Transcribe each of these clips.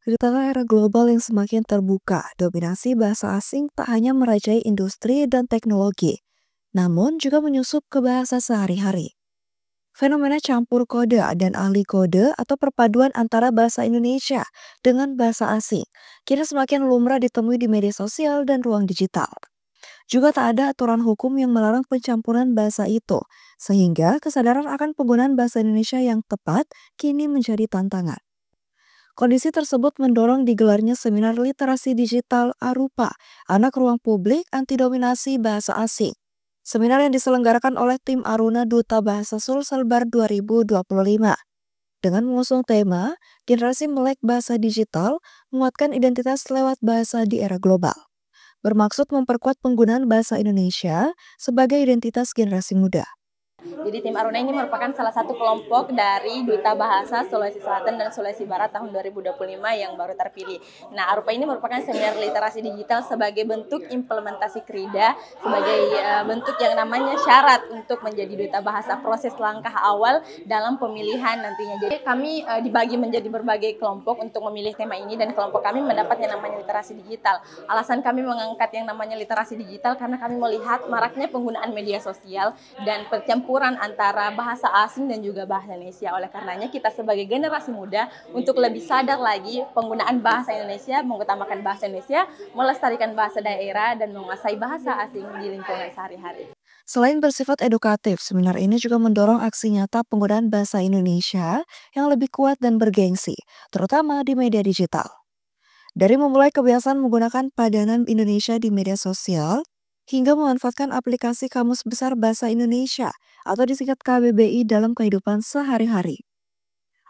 Di tengah era global yang semakin terbuka, dominasi bahasa asing tak hanya merajai industri dan teknologi, namun juga menyusup ke bahasa sehari-hari. Fenomena campur kode dan ahli kode atau perpaduan antara bahasa Indonesia dengan bahasa asing kini semakin lumrah ditemui di media sosial dan ruang digital. Juga tak ada aturan hukum yang melarang pencampuran bahasa itu, sehingga kesadaran akan penggunaan bahasa Indonesia yang tepat kini menjadi tantangan. Kondisi tersebut mendorong digelarnya seminar literasi digital Arupa, Anak Ruang Publik Anti Dominasi Bahasa Asing. Seminar yang diselenggarakan oleh tim Aruna Duta Bahasa Sulselbar 2025. Dengan mengusung tema, Generasi Melek Bahasa Digital menguatkan identitas lewat bahasa di era global. Bermaksud memperkuat penggunaan bahasa Indonesia sebagai identitas generasi muda. Jadi tim Aruna ini merupakan salah satu kelompok dari Duta Bahasa Sulawesi Selatan dan Sulawesi Barat tahun 2025 yang baru terpilih. Nah, Arupa ini merupakan seminar literasi digital sebagai bentuk implementasi KRIDA sebagai bentuk yang namanya syarat untuk menjadi duta bahasa, proses langkah awal dalam pemilihan nantinya. Jadi kami dibagi menjadi berbagai kelompok untuk memilih tema ini dan kelompok kami mendapat yang namanya literasi digital. Alasan kami mengangkat yang namanya literasi digital karena kami melihat maraknya penggunaan media sosial dan percampuran antara bahasa asing dan juga bahasa Indonesia. Oleh karenanya kita sebagai generasi muda untuk lebih sadar lagi penggunaan bahasa Indonesia, mengutamakan bahasa Indonesia, melestarikan bahasa daerah dan menguasai bahasa asing di lingkungan sehari-hari. Selain bersifat edukatif, seminar ini juga mendorong aksi nyata penggunaan bahasa Indonesia yang lebih kuat dan bergengsi, terutama di media digital. Dari memulai kebiasaan menggunakan padanan Indonesia di media sosial, hingga memanfaatkan aplikasi Kamus Besar Bahasa Indonesia atau disingkat KBBI dalam kehidupan sehari-hari.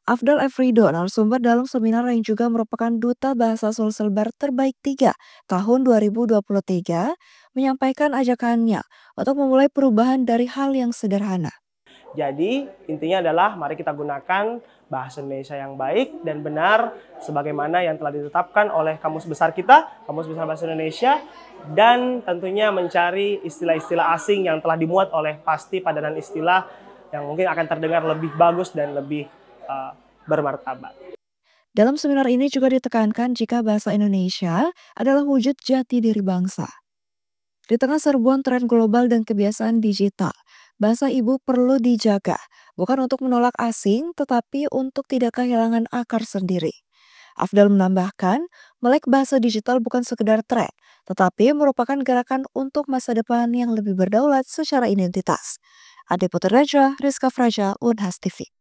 Afdal Afrido, narasumber dalam seminar yang juga merupakan Duta Bahasa Sulselbar Terbaik 3 tahun 2023, menyampaikan ajakannya untuk memulai perubahan dari hal yang sederhana. Jadi intinya adalah mari kita gunakan bahasa Indonesia yang baik dan benar sebagaimana yang telah ditetapkan oleh Kamus Besar kita, Kamus Besar Bahasa Indonesia, dan tentunya mencari istilah-istilah asing yang telah dimuat oleh pasti padanan istilah yang mungkin akan terdengar lebih bagus dan lebih bermartabat. Dalam seminar ini juga ditekankan jika bahasa Indonesia adalah wujud jati diri bangsa. Di tengah serbuan tren global dan kebiasaan digital, bahasa ibu perlu dijaga, bukan untuk menolak asing, tetapi untuk tidak kehilangan akar sendiri. Afdal menambahkan, melek bahasa digital bukan sekedar tren, tetapi merupakan gerakan untuk masa depan yang lebih berdaulat secara identitas. Ade Putri Raja, Rizka Fraja, Unhas TV.